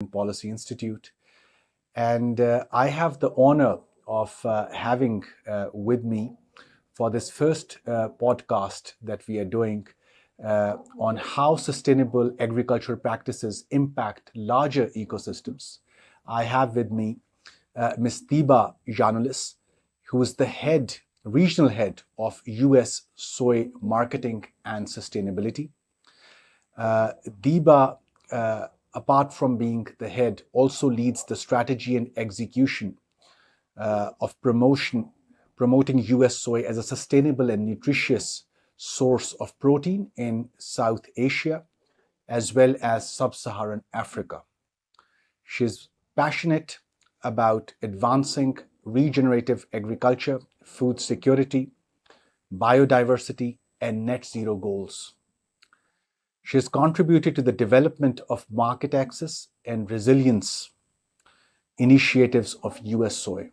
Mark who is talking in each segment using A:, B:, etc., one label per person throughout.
A: Policy Institute. And I have the honor of having with me for this first podcast that we are doing on how sustainable agricultural practices impact larger ecosystems. I have with me Ms. Diba Janulis, who is the regional head of US Soy Marketing and Sustainability. Diba, apart from being the head, also leads the strategy and execution of promoting US soy as a sustainable and nutritious source of protein in South Asia as well as Sub-Saharan Africa. She's passionate about advancing regenerative agriculture, food security, biodiversity, and net zero goals. She has contributed to the development of market access and resilience initiatives of US soy.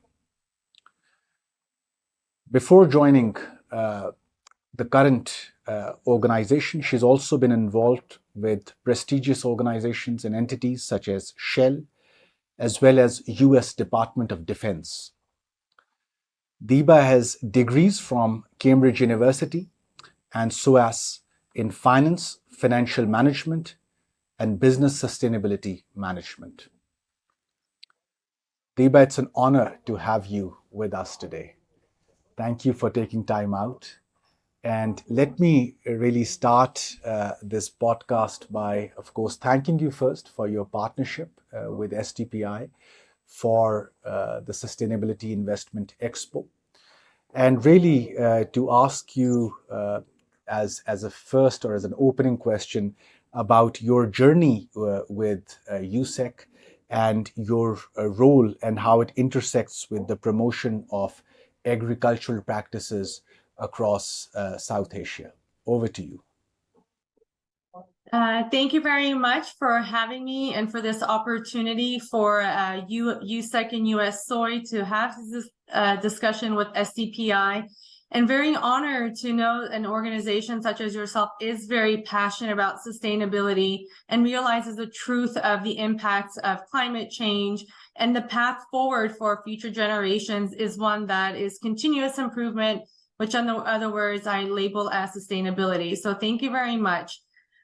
A: Before joining the current organization, she's also been involved with prestigious organizations and entities such as Shell, as well as US Department of Defense. Diba has degrees from Cambridge University and SOAS in finance, financial management, and business sustainability management. Diba, it's an honor to have you with us today. Thank you for taking time out. And let me really start this podcast by, of course, thanking you first for your partnership with STPI for the Sustainability Investment Expo. And really to ask you as a first or as an opening question about your journey with USEC and your role and how it intersects with the promotion of agricultural practices across South Asia. Over to you.
B: Thank you very much for having me and for this opportunity for USEC and US Soy to have this discussion with STPI. And very honored to know an organization such as yourself is very passionate about sustainability and realizes the truth of the impacts of climate change, and the path forward for future generations is one that is continuous improvement, which in other words I label as sustainability. So thank you very much.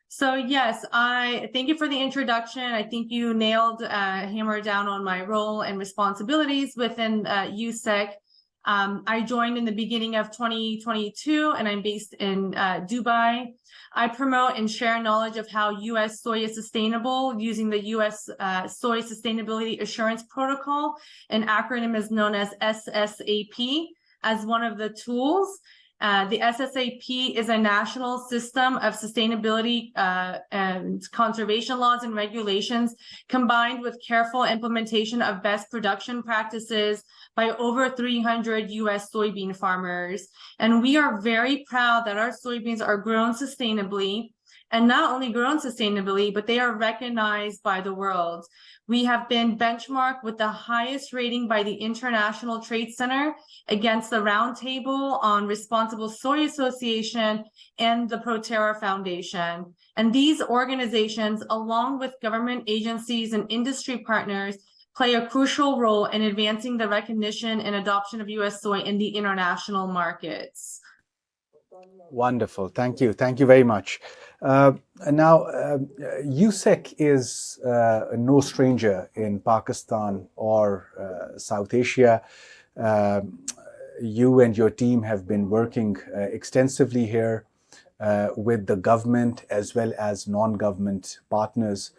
B: So yes, I thank you for the introduction. I think you hammered down on my role and responsibilities within USEC. I joined in the beginning of 2022 and I'm based in Dubai. I promote and share knowledge of how US soy is sustainable using the US Soy Sustainability Assurance Protocol. An acronym is known as SSAP as one of the tools. The SSAP is a national system of sustainability and conservation laws and regulations combined with careful implementation of best production practices by over 300 US soybean farmers. And we are very proud that our soybeans are grown sustainably, and not only grown sustainably, but they are recognized by the world. We have been benchmarked with the highest rating by the International Trade Center against the Roundtable on Responsible Soy Association and the ProTerra Foundation. And these organizations, along with government agencies and industry partners, play a crucial role in advancing the recognition and adoption of US soy in the international markets.
A: Wonderful. Thank you. Thank you very much. Now, USEC is no stranger in Pakistan or South Asia. You and your team have been working extensively here with the government as well as non-government partners.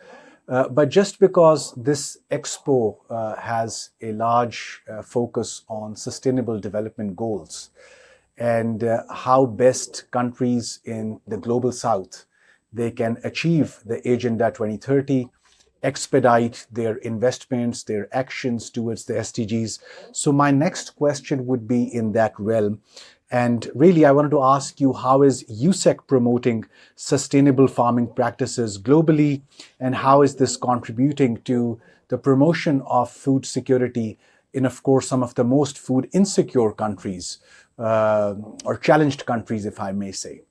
A: But just because this expo has a large focus on sustainable development goals, and how best countries in the global south, they can achieve the Agenda 2030, expedite their investments, their actions towards the SDGs. So my next question would be in that realm. And really, I wanted to ask you, how is USEC promoting sustainable farming practices globally? And how is this contributing to the promotion of food security in, of course, some of the most food insecure countries, or challenged countries, if I may say?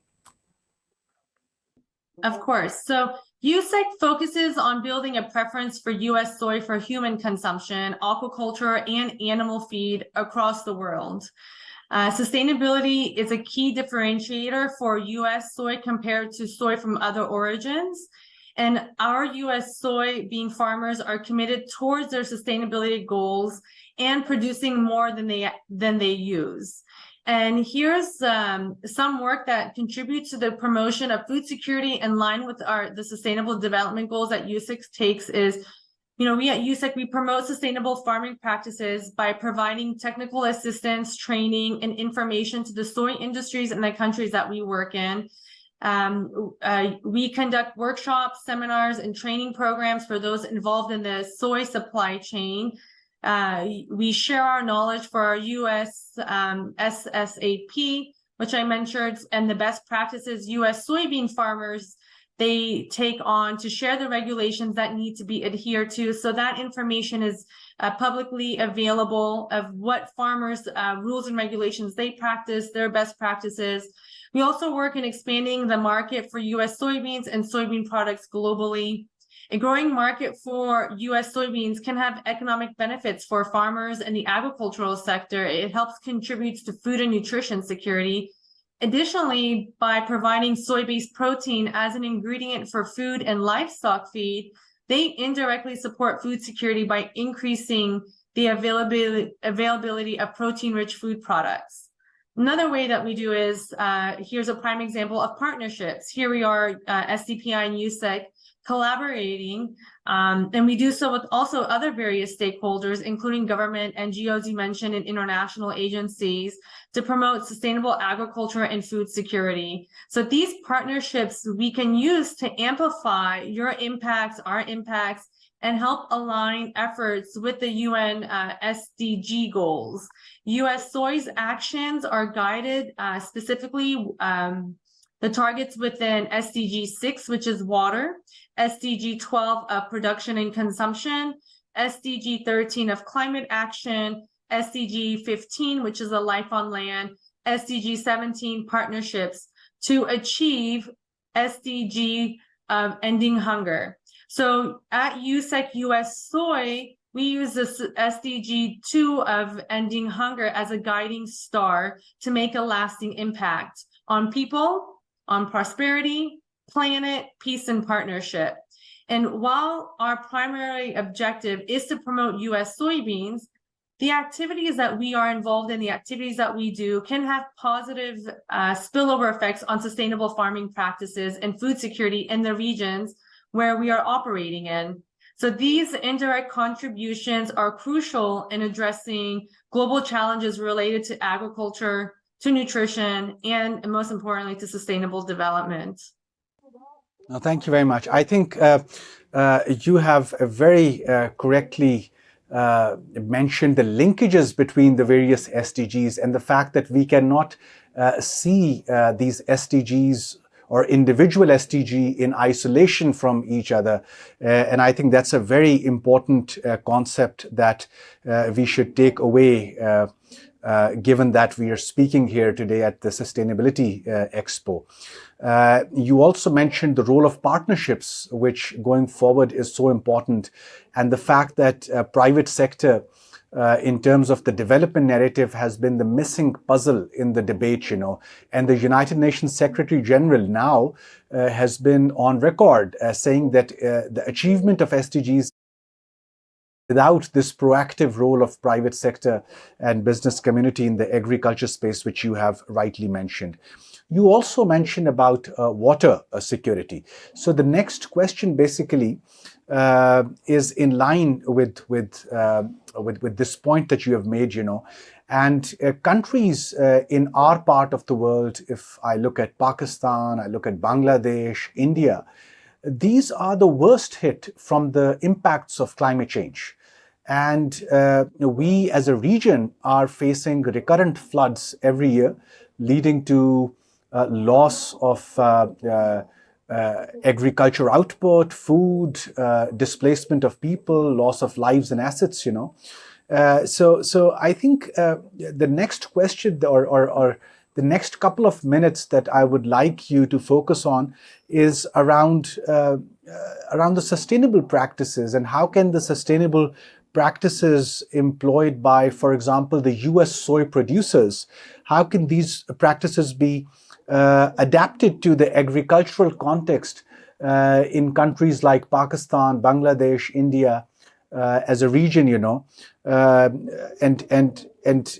B: Of course. So USEC focuses on building a preference for U.S. soy for human consumption, aquaculture, and animal feed across the world. Sustainability is a key differentiator for U.S. soy compared to soy from other origins. And our U.S. soybean farmers are committed towards their sustainability goals and producing more than they use. And here's some work that contributes to the promotion of food security in line with the sustainable development goals that USEC takes is, we at USEC, we promote sustainable farming practices by providing technical assistance, training, and information to the soy industries in the countries that we work in. We conduct workshops, seminars, and training programs for those involved in the soy supply chain. We share our knowledge for our U.S. SSAP, which I mentioned, and the best practices U.S. soybean farmers they take on to share the regulations that need to be adhered to. So that information is publicly available of what farmers' rules and regulations they practice, their best practices. We also work in expanding the market for U.S. soybeans and soybean products globally. A growing market for U.S. soybeans can have economic benefits for farmers and the agricultural sector. It helps contribute to food and nutrition security. Additionally, by providing soy-based protein as an ingredient for food and livestock feed, they indirectly support food security by increasing the availability of protein-rich food products. Another way that we do is, here's a prime example of partnerships. Here we are, SDPI and USEC, collaborating, and we do so with also other various stakeholders, including government, NGOs you mentioned, and international agencies to promote sustainable agriculture and food security. So these partnerships we can use to amplify your impacts, our impacts, and help align efforts with the UN SDG goals. U.S. soy's actions are guided specifically the targets within SDG 6, which is water, SDG 12 of production and consumption, SDG 13 of climate action, SDG 15, which is a life on land, SDG 17 partnerships to achieve SDG of ending hunger. So at USEC US Soy, we use this SDG 2 of ending hunger as a guiding star to make a lasting impact on people, on prosperity, planet, peace, and partnership. And while our primary objective is to promote U.S. soybeans, the activities that we are involved in, the activities that we do can have positive spillover effects on sustainable farming practices and food security in the regions where we are operating in. So these indirect contributions are crucial in addressing global challenges related to agriculture, to nutrition, and most importantly, to sustainable development.
A: No, thank you very much. I think you have very correctly mentioned the linkages between the various SDGs and the fact that we cannot see these SDGs or individual SDG in isolation from each other. And I think that's a very important concept that we should take away given that we are speaking here today at the Sustainability Expo. You also mentioned the role of partnerships, which going forward is so important, and the fact that private sector in terms of the development narrative has been the missing puzzle in the debate, and the United Nations Secretary General now has been on record saying that the achievement of SDGs without this proactive role of private sector and business community in the agriculture space, which you have rightly mentioned. You also mentioned about water security. So the next question basically is in line with this point that you have made, and countries in our part of the world, if I look at Pakistan, I look at Bangladesh, India, these are the worst hit from the impacts of climate change. And we as a region are facing recurrent floods every year, leading to loss of agriculture output, food, displacement of people, loss of lives and assets, So I think the next question or the next couple of minutes that I would like you to focus on is around the sustainable practices, and how can the sustainable practices employed by, for example, the US soy producers, how can these practices be adapted to the agricultural context in countries like Pakistan, Bangladesh, India, as a region, and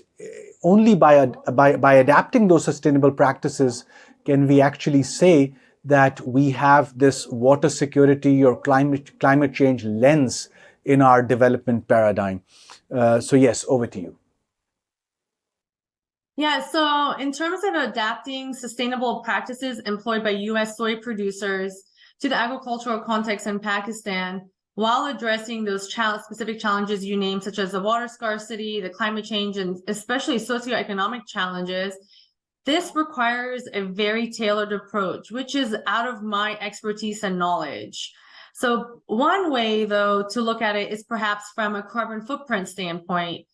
A: only by adapting those sustainable practices can we actually say that we have this water security or climate change lens in our development paradigm. So yes, over to you.
B: Yeah, so in terms of adapting sustainable practices employed by US soy producers to the agricultural context in Pakistan, while addressing those specific challenges you named, such as the water scarcity, the climate change, and especially socioeconomic challenges, this requires a very tailored approach, which is out of my expertise and knowledge. So one way, though, to look at it is perhaps from a carbon footprint standpoint.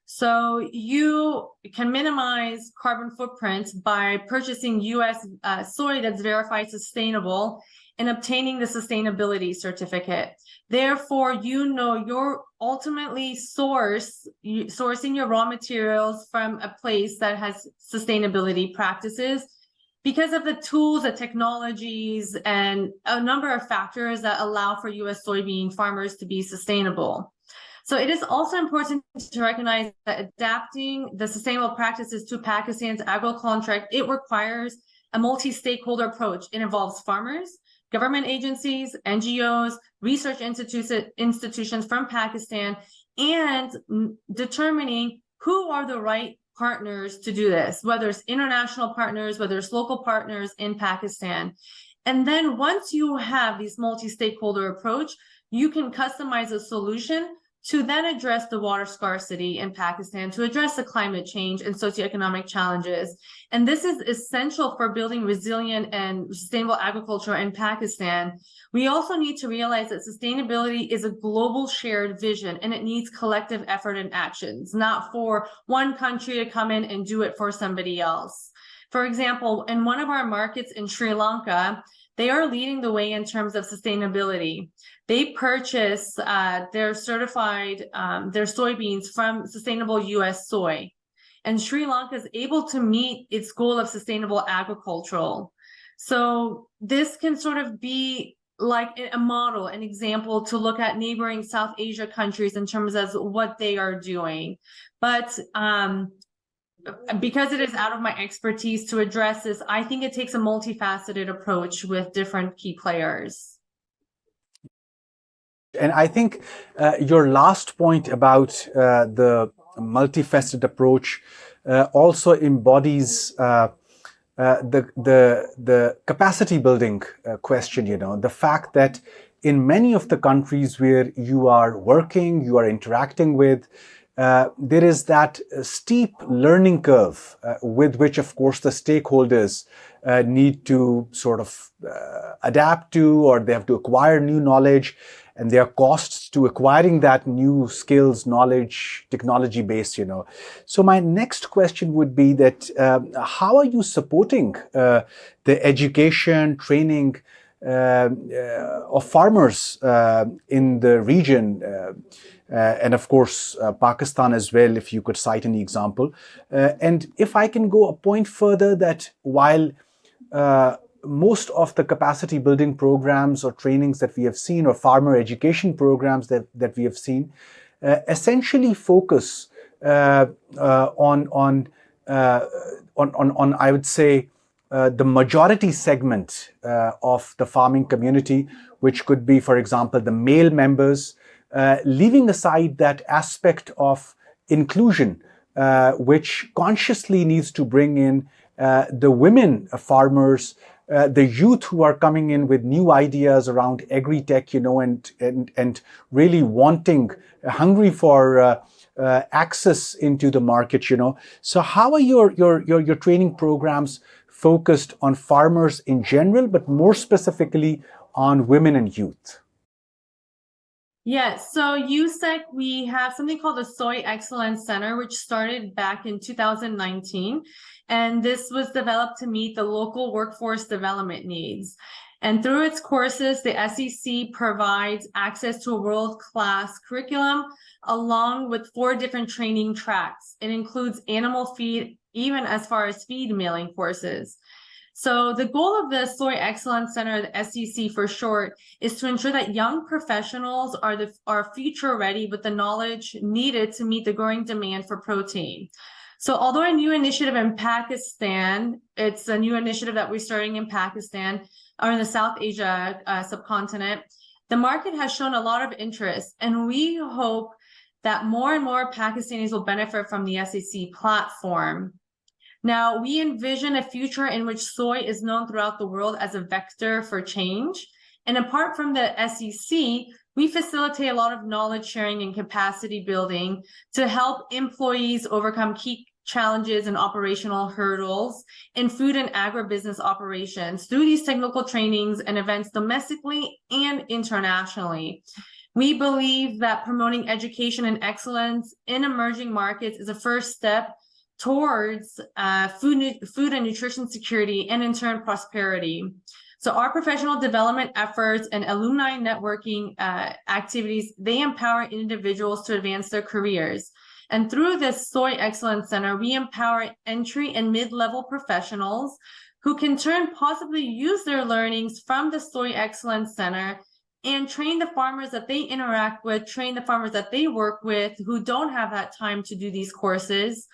B: So you can minimize carbon footprints by purchasing US soy that's verified sustainable and obtaining the sustainability certificate. Therefore, you're ultimately sourcing your raw materials from a place that has sustainability practices because of the tools, the technologies, and a number of factors that allow for US soybean farmers to be sustainable. So it is also important to recognize that adapting the sustainable practices to Pakistan's agro-contract, it requires a multi-stakeholder approach. It involves farmers, government agencies, NGOs, research institutions from Pakistan, and determining who are the right partners to do this, whether it's international partners, whether it's local partners in Pakistan. And then once you have this multi-stakeholder approach, you can customize a solution to then address the water scarcity in Pakistan, to address the climate change and socioeconomic challenges. And this is essential for building resilient and sustainable agriculture in Pakistan. We also need to realize that sustainability is a global shared vision, and it needs collective effort and actions, not for one country to come in and do it for somebody else. For example, in one of our markets in Sri Lanka, they are leading the way in terms of sustainability. They purchase their soybeans from sustainable US soy. And Sri Lanka is able to meet its goal of sustainable agricultural. So this can sort of be like a model, an example to look at neighboring South Asia countries in terms of what they are doing. But because it is out of my expertise to address this, I think it takes a multifaceted approach with different key players.
A: And I think your last point about the multifaceted approach also embodies the capacity building question, the fact that in many of the countries where you are working, you are interacting with, there is that steep learning curve with which, of course, the stakeholders need to sort of adapt to, or they have to acquire new knowledge, and there are costs to acquiring that new skills, knowledge, technology base, So my next question would be that how are you supporting the education, training of farmers in the region, and of course Pakistan as well, if you could cite any example. And if I can go a point further, that while most of the capacity building programs or trainings that we have seen, or farmer education programs that we have seen, essentially focus on I would say the majority segment of the farming community, which could be, for example, the male members, leaving aside that aspect of inclusion, which consciously needs to bring in the women farmers, the youth who are coming in with new ideas around agri-tech, and really hungry for access into the market, So how are your training programs focused on farmers in general, but more specifically on women and youth?
B: Yes, so USEC, we have something called the Soy Excellence Center, which started back in 2019. And this was developed to meet the local workforce development needs. And through its courses, the SEC provides access to a world-class curriculum along with 4 different training tracks. It includes animal feed, even as far as feed milling courses. So the goal of the Soy Excellence Center, the SEC for short, is to ensure that young professionals are future ready with the knowledge needed to meet the growing demand for protein. So although a new initiative in Pakistan, it's a new initiative that we're starting in Pakistan or in the South Asia subcontinent, the market has shown a lot of interest, and we hope that more and more Pakistanis will benefit from the SEC platform. Now, we envision a future in which soy is known throughout the world as a vector for change. And apart from the SEC, we facilitate a lot of knowledge sharing and capacity building to help employees overcome key challenges and operational hurdles in food and agribusiness operations through these technical trainings and events domestically and internationally. We believe that promoting education and excellence in emerging markets is a first step towards food and nutrition security, and in turn prosperity. So our professional development efforts and alumni networking activities, they empower individuals to advance their careers. And through this Soy Excellence Center, we empower entry and mid-level professionals who can turn possibly use their learnings from the Soy Excellence Center and train the farmers that they interact with, train the farmers that they work with who don't have that time to do these courses.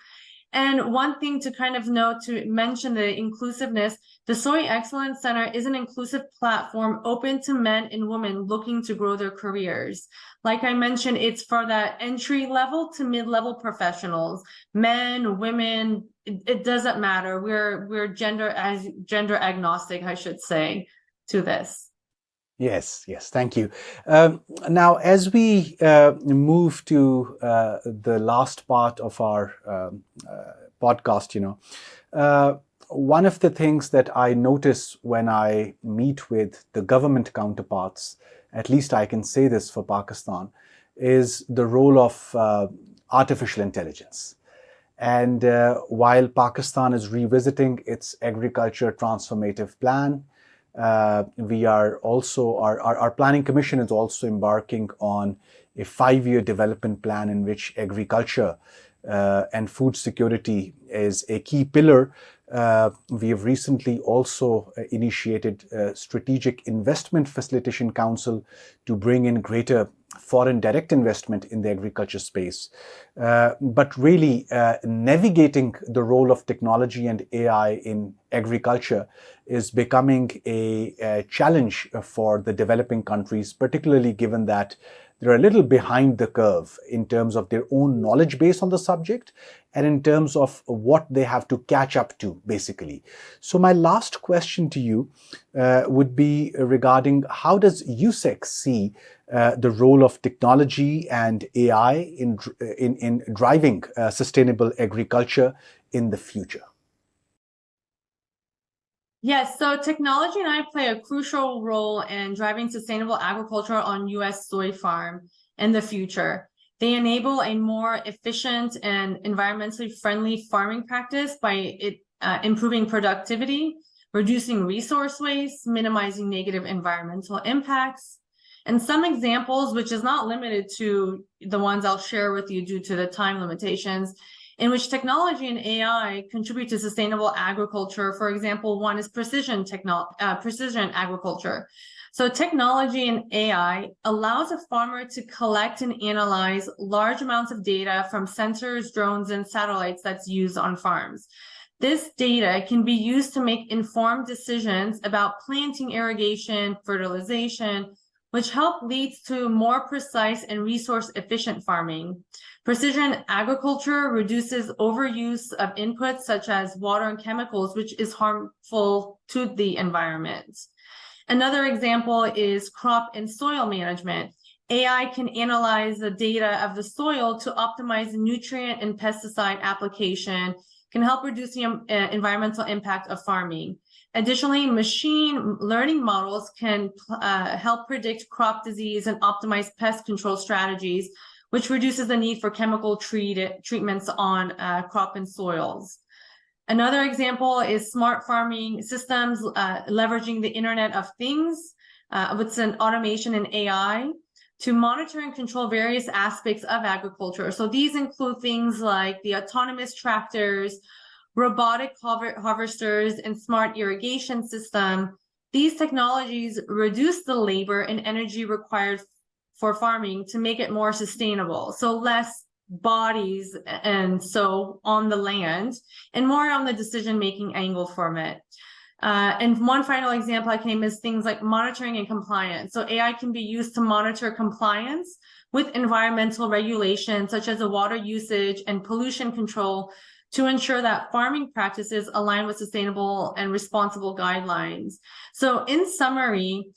B: And one thing to kind of note, to mention the inclusiveness, the Soy Excellence Center is an inclusive platform open to men and women looking to grow their careers. Like I mentioned, it's for that entry level to mid-level professionals, men, women, it doesn't matter. We're gender agnostic, I should say, to this.
A: Yes, thank you. Now, as we move to the last part of our podcast, one of the things that I notice when I meet with the government counterparts, at least I can say this for Pakistan, is the role of artificial intelligence. And while Pakistan is revisiting its agriculture transformative plan, we are also, our planning commission is also embarking on a 5-year development plan in which agriculture and food security is a key pillar. We have recently also initiated a Strategic Investment Facilitation Council to bring in greater foreign direct investment in the agriculture space. But really navigating the role of technology and AI in agriculture is becoming a challenge for the developing countries, particularly given that they're a little behind the curve in terms of their own knowledge base on the subject and in terms of what they have to catch up to, basically. So my last question to you would be regarding how does USEC see the role of technology and AI in driving sustainable agriculture in the future?
B: Yes, so technology and I play a crucial role in driving sustainable agriculture on U.S. soy farm in the future. They enable a more efficient and environmentally friendly farming practice by improving productivity, reducing resource waste, minimizing negative environmental impacts. And some examples, which is not limited to the ones I'll share with you due to the time limitations, in which technology and AI contribute to sustainable agriculture. For example, one is precision agriculture. So technology and AI allows a farmer to collect and analyze large amounts of data from sensors, drones, and satellites that's used on farms. This data can be used to make informed decisions about planting, irrigation, fertilization, which help leads to more precise and resource-efficient farming. Precision agriculture reduces overuse of inputs such as water and chemicals, which is harmful to the environment. Another example is crop and soil management. AI can analyze the data of the soil to optimize nutrient and pesticide application, can help reduce the environmental impact of farming. Additionally, machine learning models can help predict crop disease and optimize pest control strategies, which reduces the need for chemical treatments on crop and soils. Another example is smart farming systems leveraging the Internet of Things with an automation and AI to monitor and control various aspects of agriculture. So these include things like the autonomous tractors, robotic harvesters, and smart irrigation system. These technologies reduce the labor and energy required for farming to make it more sustainable. So less bodies and so on the land and more on the decision-making angle from it. And one final example I can name is things like monitoring and compliance. So AI can be used to monitor compliance with environmental regulations such as the water usage and pollution control to ensure that farming practices align with sustainable and responsible guidelines. So in summary,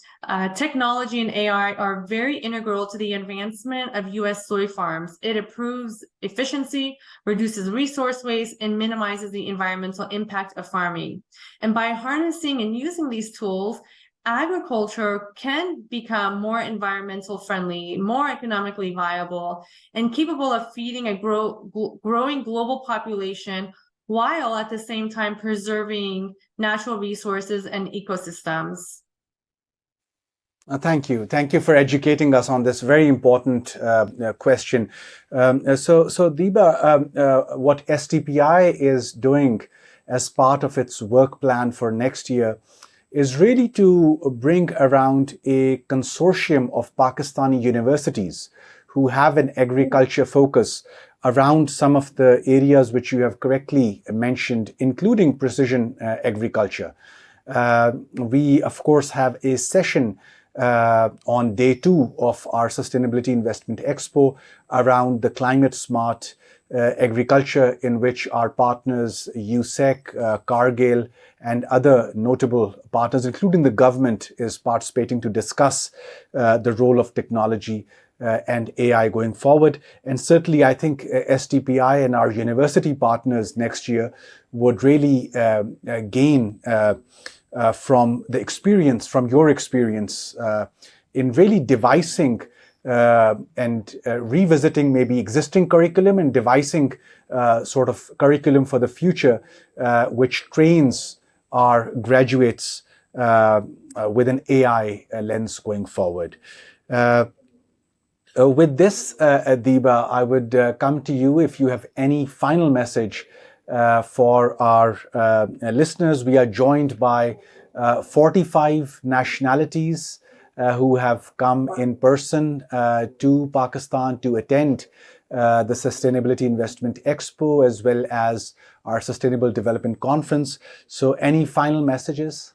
B: technology and AI are very integral to the advancement of U.S. soy farms. It improves efficiency, reduces resource waste, and minimizes the environmental impact of farming. And by harnessing and using these tools, agriculture can become more environmental friendly, more economically viable, and capable of feeding a growing global population while at the same time preserving natural resources and ecosystems.
A: Thank you. Thank you for educating us on this very important question. So Diba, what STPI is doing as part of its work plan for next year is really to bring around a consortium of Pakistani universities who have an agriculture focus around some of the areas which you have correctly mentioned, including precision agriculture. We, of course, have a session on day 2 of our Sustainability Investment Expo around the climate smart agriculture, in which our partners USEC, Cargill, and other notable partners, including the government, is participating to discuss the role of technology and AI going forward. And certainly, I think STPI and our university partners next year would really gain from the experience, from your experience in really devising and revisiting maybe existing curriculum and devising sort of curriculum for the future, which trains our graduates with an AI lens going forward. With this, Diba, I would come to you if you have any final message for our listeners. We are joined by 45 nationalities who have come in person to Pakistan to attend the Sustainability Investment Expo as well as our Sustainable Development Conference. So any final messages?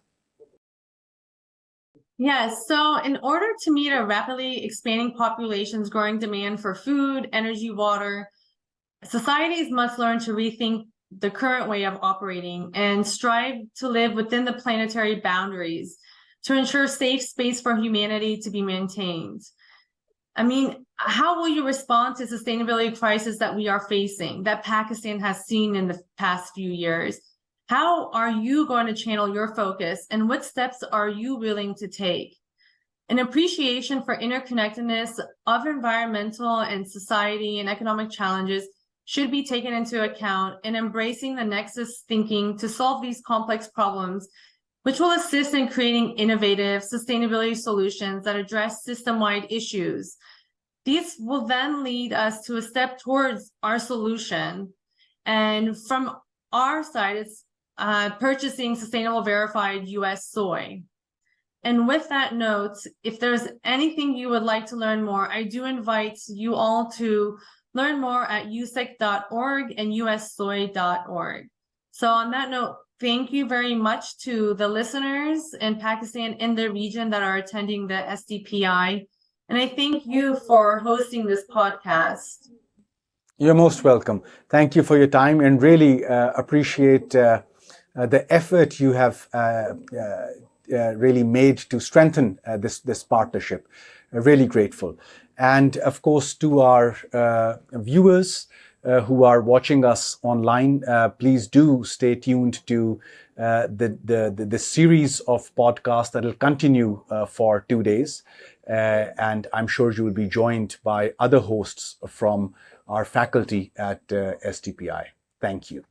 B: Yes, so in order to meet a rapidly expanding population's growing demand for food, energy, water, societies must learn to rethink the current way of operating and strive to live within the planetary boundaries to ensure safe space for humanity to be maintained. I mean, how will you respond to sustainability crisis that we are facing, that Pakistan has seen in the past few years? How are you going to channel your focus, and what steps are you willing to take? An appreciation for interconnectedness of environmental and society and economic challenges should be taken into account in embracing the nexus thinking to solve these complex problems, which will assist in creating innovative sustainability solutions that address system-wide issues. These will then lead us to a step towards our solution. And from our side, it's purchasing sustainable verified US soy. And with that note, if there's anything you would like to learn more, I do invite you all to learn more at usec.org and ussoy.org. So on that note, thank you very much to the listeners in Pakistan and the region that are attending the SDPI. And I thank you for hosting this podcast.
A: You're most welcome. Thank you for your time, and really appreciate the effort you have really made to strengthen this partnership. Really grateful. And of course, to our viewers, who are watching us online, please do stay tuned to the series of podcasts that will continue for 2 days. And I'm sure you will be joined by other hosts from our faculty at STPI. Thank you.